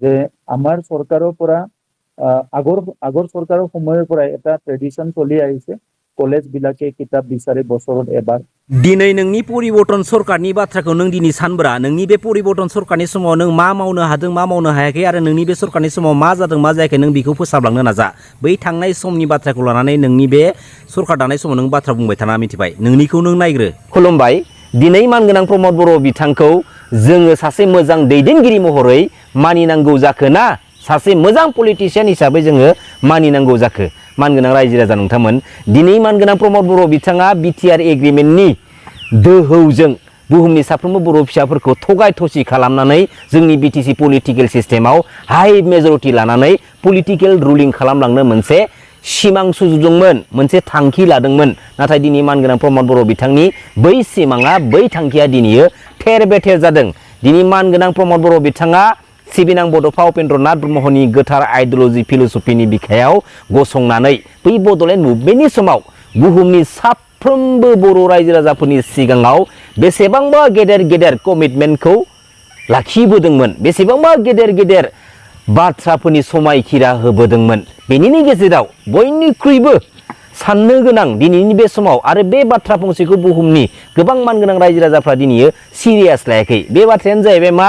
যে আমাৰ চৰকাৰৰ পৰা আগৰ চৰকাৰৰ সময়ৰ পৰাই এটা ট্ৰেডিশ্যন চলি আহিছে কলেজ বিলাকে কিতাপ বিচাৰে বছৰত এবাৰ दिनै नोंनि परिबर्तन सरकारनि बाथ्राखौ नों दिनै सानब्रा नोंनि बे परिबर्तन सरकारनि समाव नों मा मावनो हादों मा मावनो हायाखै आरो नोंनि बे सरकारनि समाव मा जादों मा जायाखै नों बेखौ फोसाबलांनो नाजा बै थांनाय समनि बाथ्राखौ लानानै नोंनि बे सरकार दानाय समाव नों बाथ्रा बुंबाय थाना मिथिबाय नोंनिखौ नों नायग्रो खुलुमबाय दिनै मानगोनां प्रमद बर' बिथांखौ जोङो सासे मोजां दैदेनगिरि महरै मानिनांगौ जाखो ना सासे मोजां पलिटिशियान हिसाबै जोङो मानिनांगौ जाखो मानगोनां रायजो राजा नोंथांमोन दिनै मानगोनां प्रमद बर' बिथाङा बिटिआर एग्रिमेन्टनि दोहौजों बुहुमनि साफ्रोमबो बर' फिसाफोरखौ थगाय थसि खालामनानै जोंनि बिटिसि पलिटिकेल सिस्टेमाव हाई मेजरिटि लानानै पलिटिकेल रुलिं खालामलांनो मोनसे सिमां सुजुदोंमोन मोनसे थांखि लादोंमोन नाथाय दिनै मानगोनां प्रमद बर' बिथांनि बै सिमाङा बै थांखिया दिनै थेर बेथेर जादों दिनै मानगोनां प्रमद बर' बिथाङा सिबिनां बड'फा उपेन्द्रनाथ ब्रह्मनि गोथार आइडिय'लजि फिल'सफिनि बिखायाव गसंनानै बै बड'लेण्ड मुभमेन्टनि समाव बुहुमनि साफ्रोमबो बर' रायजो राजाफोरनि सिगाङाव बेसेबांबा गेदेर गेदेर कमिटमेन्टखौ लाखिबोदोंमोन बेसेबांबा गेदेर गेदेर बाथ्राफोरनि समायखिरा होबोदोंमोन बेनिनि गेजेराव बयनिख्रुइबो साननो गोनां दिनैनि बे समाव आरो बे बाथ्रा फंसेखौ बुहुमनि गोबां मानगोनां रायजो राजाफ्रा दिनै सिरियास लायाखै बे बाथ्रायानो जाहैबाय मा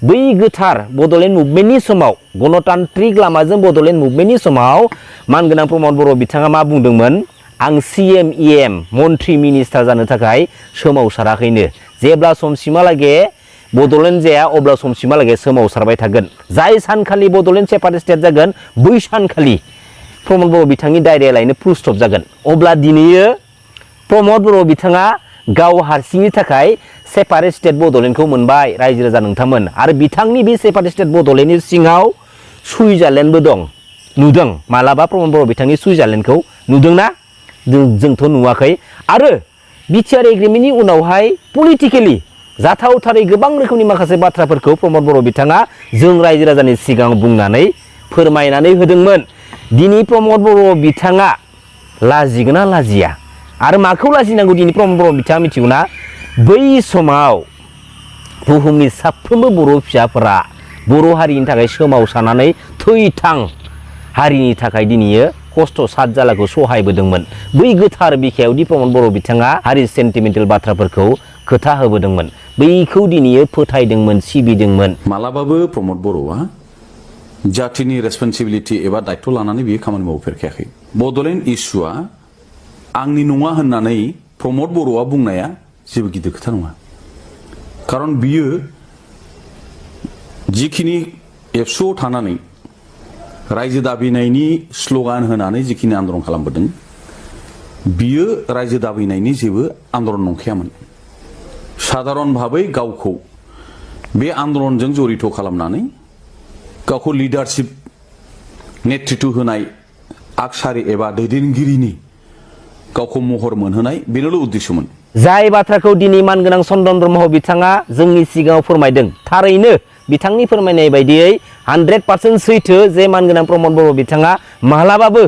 बै गोथार बड'लेण्ड मुभमेन्टनि समाव गणतान्त्रिक लामाजों बड'लेण्ड मुभमेन्टनि समाव मानगोनां प्रमद बर' बिथाङा मा बुंदोंमोन आं CM EM मन्त्रि मिनिस्टार जानो थाखाय सोमावसाराखैनो जेब्ला समसिमहालागै बड'लेण्ड जाया अब्ला समसिमहालागै सोमावसारबाय थागोन जाय सानखालि बड'लेण्ड सेपारेट स्टेट जागोन बै सानखालि प्रमद बर' बिथांनि डायरिया लायनो फुल स्टप जागोन अब्ला दिनैयो प्रमद बर' बिथाङा गाव हारसिंनि थाखाय सेपारेट स्टेट बड'लेण्डखौ मोनबाय रायजो राजा नोंथांमोन आरो बिथांनि बे सेपारेट स्टेट बड'लेण्डनि सिङाव सुइजारलेण्डबो दं नुदों मालाबा प्रमद बर' बिथांनि सुइजारलेण्डखौ नुदोंना जोंथ' नुवाखै आरो बिटिआर एग्रिमेन्टनि उनावहाय पलिटिकेलि जाथावथारै गोबां रोखोमनि माखासे बाथ्राफोरखौ प्रमद बर' बिथाङा जों रायजो राजानि सिगाङाव बुंनानै फोरमायनानै होदोंमोन दिनै प्रमद बर' बिथाङा लाजिगोन ना लाजिया आरो माखौ लाजिनांगौ दिनै प्रमद बर' बिथाङा मिथिगौना बै समाव बुहुमनि साफ्रोमबो बर' फिसाफोरा बर' हारिनि थाखाय सोमावसारनानै थैथां हारिनि थाखाय दिनैयो खस्थ' सात जालाखौ सहायबोदोंमोन बै गोथार बिखायावदि प्रमद बर' बिथाङा हारि सेन्टिमेन्टेल बाथ्राफोरखौ खोथा होबोदोंमोन बैखौ दिनैयो फोथायदोंमोन सिबिदोंमोन मालाबाबो प्रमद बर'आ जातिनि रेसपन्सिबिलिटि एबा दायथ' लानानै बियो खामानि मावफेरखायाखै बड'लेण्ड इस्युआ आंनि नङा होननानै प्रमद बर'आ बुंनाया जेबो गिदिर खोथा नङा खारन बियो जिखिनि एबसुआव थानानै रायजो दाबिनायनि स्ल'गान होनानै जिखिनि आन्दलन खालामबोदों बियो रायजो दाबिनायनि जेबो आन्दलन नंखायामोन साधारन भाबै गावखौ बे आन्दलनजों जड़ित खालामनानै गावखौ लिडारशिप नेतृत्व होनाय आगसारि एबा दैदेनगिरिनि गावखौ महर मोनहोनाय बेनोल' उद्देश्यमोन जाय बाथ्राखौ दिनै मानगोनां चन्दन ब्रह्म बिथाङा जोंनि सिगाङाव फोरमायदों थारैनो बिथांनि फोरमायनाय बायदियै 100% सैथो जे मानगोनां प्रमद बर' बिथाङा मालाबाबो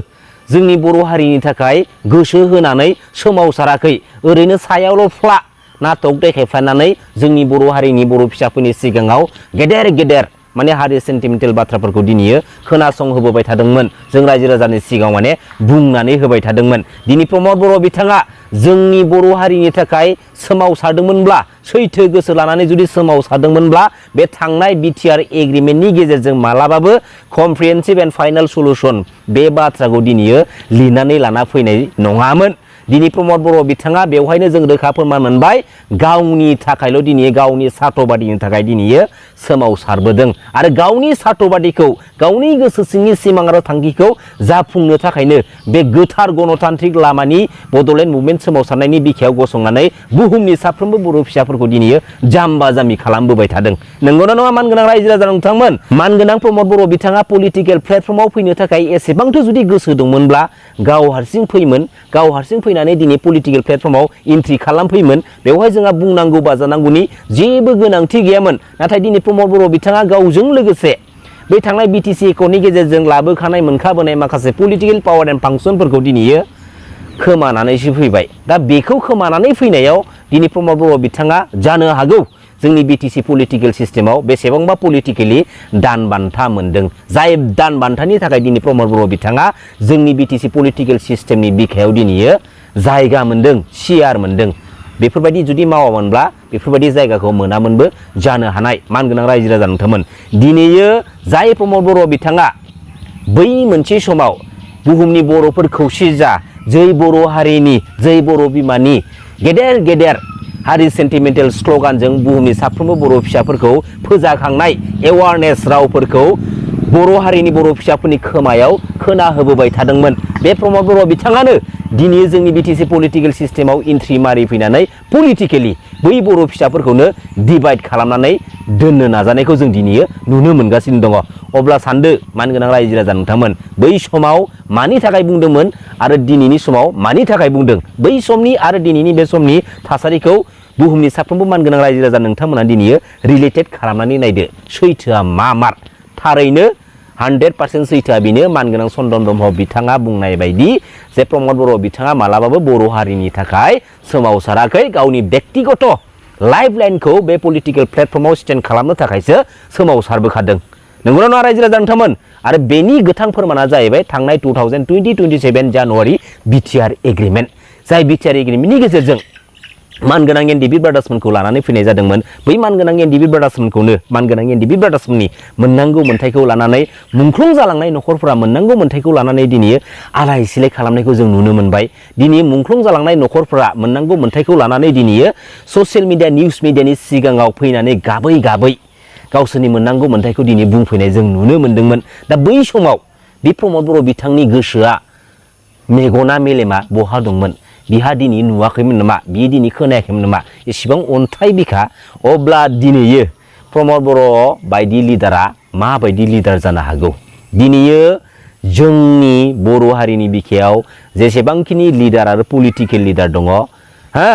जोंनि बर' हारिनि थाखाय गोसो होनानै सोमावसाराखै ओरैनो सायावल' फ्ला नाटक देखायफ्लानानै जोंनि बर' हारिनि बर' फिसाफोरनि सिगाङाव गेदेर गेदेर माने हारि सेन्टिमेन्टेल बाथ्राफोरखौ दिनैयो खोनासंहोबोबाय थादोंमोन जों रायजो राजानि सिगाङाव माने बुंनानै होबाय थादोंमोन दिनै प्रमद बर' बिथाङा जोंनि बर' हारिनि थाखाय सोमावसारदोंमोनब्ला सैथो गोसो लानानै जुदि सोमावसारदोंमोनब्ला बे थांनाय बिटिआर एग्रिमेन्टनि गेजेरजों मालाबाबो कमप्रिहेन्सिभ एन्ड फाइनाल सलुसन बे बाथ्राखौ दिनैयो लिरनानै लाना फैनाय नङामोन दिनै प्रमद बर' बिथाङा बेवहायनो जों रोखा फोरमान मोनबाय गावनि थाखायल' दिनै गावनि सार्थबादिनि थाखाय दिनैयो सोमावसारबोदों आरो गावनि सार्थबादिखौ गावनि गोसो सिंनि सिमां आरो थांखिखौ जाफुंनो थाखायनो बे गोथार गणतान्त्रिक लामानि बड'लेण्ड मुभमेन्ट सोमावसारनायनि बिखायाव गसंनानै बुहुमनि साफ्रोमबो बर' फिसाफोरखौ दिनैयो जाम्बा जाम्बि खालामबोबाय थादों नंगौना नङा मानगोनां रायजो राजा नोंथांमोन मानगोनां प्रमद बर' बिथाङा पलिटिकेल प्लेटफर्माव फैनो थाखाय एसेबांथ' जुदि गोसो दंमोनब्ला गाव हारसिं फैमोन गाव हारसिं फैनानै दिनै पलिटिकेल प्लेटफर्माव एन्ट्रि खालामफैमोन बेवहाय जोंहा बुंनांगौ बाजानांगौनि जेबो गोनांथि गैयामोन नाथाय दिनै प्रमद बर' बिथाङा गावजों लोगोसे बै थांनाय बिटिसि एकर्डनि गेजेरजों लाबोखानाय मोनखाबोनाय माखासे पलिटिकेल पावार एन्ड फांसनफोरखौ दिनैयो खोमानानैसो फैबाय दा बेखौ खोमानानै फैनायाव दिनै प्रमद बर' बिथाङा जानो हागौ जोंनि बिटिसि पलिटिकेल सिस्टेमाव बेसेबांबा पलिटिकेलि दान बान्था मोनदों जाय दान बान्थानि थाखाय दिनै प्रमद बर' बिथाङा जोंनि बिटिसि पलिटिकेल सिस्टेमनि बिखायाव दिनैयो जायगा मोनदों सियार मोनदों बेफोरबायदि जुदि मावामोनब्ला बेफोरबायदि जायगाखौ मोनामोनबो जानो हानाय मानगोनां रायजो राजा नोंथांमोन दिनैयो जाय प्रमद बर' बिथाङा बै मोनसे समाव बुहुमनि बर'फोर खौसे जा जै बर' हारिनि जै बर' बिमानि गेदेर गेदेर हारि सेन्टिमेन्टेल स्ल'गानजों बुहुमनि साफ्रोमबो बर' फिसाफोरखौ फोजाखांनाय एवारनेस रावफोरखौ बर' हारिनि बर' फिसाफोरनि खोमायाव खोनाहोबोबाय थादोंमोन बे प्रमद बर' बिथाङानो दिनै जोंनि बिटिसि पलिटिकेल सिस्टेमाव एन्ट्रि मारि फैनानै पलिटिकेलि बै बर' फिसाफोरखौनो डिभाइड खालामनानै दोननो नाजानायखौ जों दिनै नुनो मोनगासिनो दङ अब्ला सानदो मानगोनां रायजो राजा नोंथांमोन बै समाव मानि थाखाय बुंदोंमोन आरो दिनैनि समाव मानि थाखाय बुंदों बै समनि आरो दिनैनि बे समनि थासारिखौ बुहुमनि साफ्रोमबो मानगोनां रायजो राजा नोंथांमोना दिनै रिलेटेड खालामनानै नायदो सैथोआ मा मार थारैनो 100% सैथोआ बेनो मानगोनां चन्दन ब्रह्म बिथाङा बुंनाय बायदि जे प्रमद बर' बिथाङा मालाबाबो बर' हारिनि थाखाय सोमावसाराखै गावनि व्यक्तिगत लाइफ लाइनखौ बे पलिटिकेल प्लेटफर्माव स्टेन्ड खालामनो थाखायसो सोमावसारबोखादों नंगौना नङा रायजो राजा नोंथांमोन आरो बेनि गोथां फोरमाना जाहैबाय थांनाय 2027 जानुवारि बिटिआर एग्रिमेन्ट जाय बिटिआर एग्रिमेन्टनि गेजेरजों मानगोनां एनडिबि ब्रादार्समोनखौ लानानै फैनाय जादोंमोन बै मानगोनां एनडिबि ब्रादार्समोननि मोननांगौ मोन्थायखौ लानानै मुंख्लं जालांनाय न'खरफोरा मोननांगौ मोन्थायखौ लानानै दिनै आलाय सिलाय खालामनायखौ जों नुनो मोनबाय दिनै मुंख्लं जालांनाय न'खरफोरा मोननांगौ मोन्थायखौ लानानै दिनै ससियेल मिडिया निउस मिडियानि सिगाङाव फैनानै गाबै गाबै गावसोरनि मोननांगौ मोन्थायखौ दिनै बुंफैनाय जों नुनो मोन्दोंमोन दा बै समाव बे प्रमद बर' बिथांनि गोसोआ मेगना मेलेमा बहा दंमोन बिहा दिनै नुवाखैमोन नामा बियो दिनै खोनायाखैमोन नामा एसेबां अन्थाइ बिखा अब्ला दिनैयो प्रमद बर' बायदि लिडारा माबायदि लिडार जानो हागौ दिनैयो जोंनि बर' हारिनि बिखायाव जेसेबांखिनि लिडार आरो पलिटिकेल लिडार दङ हा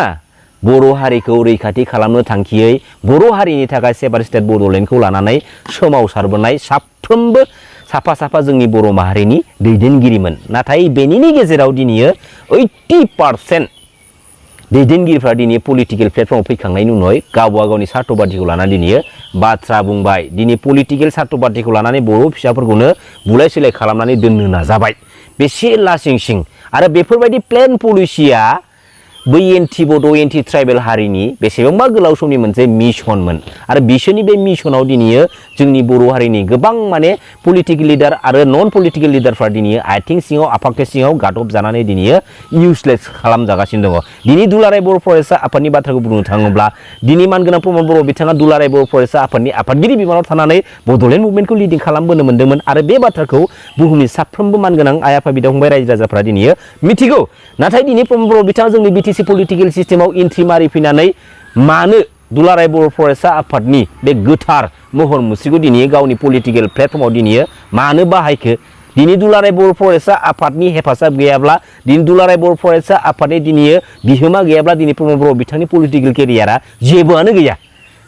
बर' हारिखौ रैखाथि खालामनो थांखियै बर' हारिनि थाखाय सेपारेट स्टेट बड'लेण्डखौ लानानै सोमावसारबोनाय साफ्रोमबो साफा साफा जोंनि बर' माहारिनि दैदेनगिरिमोन नाथाय बेनिनि गेजेराव दिनै 80% दैदेनगिरिफ्रा दिनै पलिटिकेल प्लेटफर्माव फैखांनायनि उनाव गावबा गावनि सार्थ बादिखौ लानानै दिनै बाथ्रा बुंबाय दिनै पलिटिकेल सार्थ बादिखौ लानानै बर' फिसाफोरखौनो बुलाय सोलाय खालामनानै दोननो नाजाबाय बेसे लासिं सिं आरो बेफोरबायदि प्लेन पलिसिया बै एन्टि बड' एन्टि ट्राइबेल हारिनि बेसेबांबा गोलाव समनि मोनसे मिशनमोन आरो बिसोरनि बे मिशनाव दिनै जोंनि बर' हारिनि गोबां माने पलिटिकेल लिडार आरो नन पलिटिकेल लिडारफ्रा दिनै आथिं सिङाव आफाखै सिङाव गादब जानानै दिनै इउसलेस खालामजागासिनो दङ दिनै दुलाराय बर' फरायसा आफादनि बाथ्राखौ बुंनो थाङोब्ला दिनै मानगोनां प्रमद बर' बिथाङा दुलाराय बर' फरायसा आफादनि आफादगिरि बिबानाव थानानै बड'लेण्ड मुभमेन्टखौ लिडिं खालामबोनो मोन्दोंमोन आरो बे बाथ्राखौ बुहुमनि साफ्रोमबो मानगोनां आइ आफा बिदा फंबाय रायजो राजाफ्रा दिनै मिथिगौ नाथाय दिनै प्रमद बर' बिथाङा जोंनि बिटिसि पलिटिकेल सिस्टेमाव एन्ट्रि मारि फैनानै मानो दुलाराय बर' फरायसा आफादनि बे गोथार महर मुस्रिखौ दिनै गावनि पलिटिकेल प्लेटफर्माव दिनै मानो बाहायखो दिनै दुलाराय बर' फरायसा आफादनि हेफाजाब गैयाब्ला दिनै दुलाराय बर' फरायसा आफादनि दिनै बिहोमा गैयाब्ला दिनै प्रमद बर' बिथांनि पलिटिकेल केरियारा जेबोआनो गैया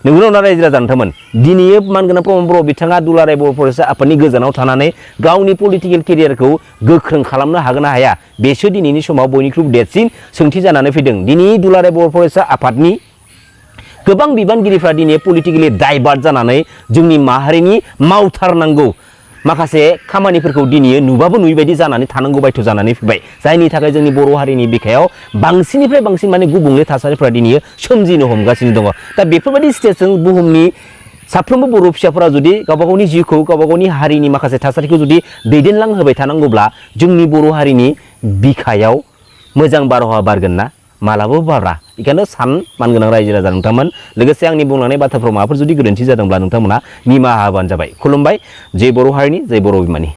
नंगौना नङा रायजो राजा नोंथांमोन दिनै मानगोनां प्रमद बर' बिथाङा दुलाराय बर' फरायसा आफादनि गोजानाव थानानै गावनि पलिटिकेल केरियारखौ गोख्रों खालामनो हागोन ना हाया बेसो दिनैनि समाव बयनिख्रुइबो देरसिन सोंथि जानानै फैदों दिनै दुलाराय बर' फरायसा आफादनि गोबां बिबानगिरिफ्रा दिनै पलिटिकेलि डाइभार्ट जानानै जोंनि माहारिनि मावथारनांगौ माखासे खामानिफोरखौ दिनै नुबाबो नुयैबायदि जानानै थानांगौ बायथ' जानानै फैबाय जायनि थाखाय जोंनि बर' हारिनि बिखायाव बांसिननिफ्राय बांसिन माने गुबुंले थासारिफोरा दिनै सोमजिनो हमगासिनो दङ दा बेफोरबायदि स्टेजजों बुहुमनि साफ्रोमबो बर' फिसाफोरा जुदि गावबा गावनि जिउखौ गावबा गावनि हारिनि माखासे थासारिखौ जुदि दैदेनलांहोबाय थानांगौब्ला जोंनि बर' हारिनि बिखायाव मोजां बारहावा बारगोन ना मालाबाबो बारा बेखायनो मानगोनां रायजो राजा नोंथांमोन लोगोसे आंनि बुंलांनाय बाथ्राफ्राव माबाफोर जुदि गोरोन्थि जादोंब्ला नोंथांमोना निमाहा होबानो जाबाय खुलुमबाय जय बर' हारिनि जय बर' बिमानि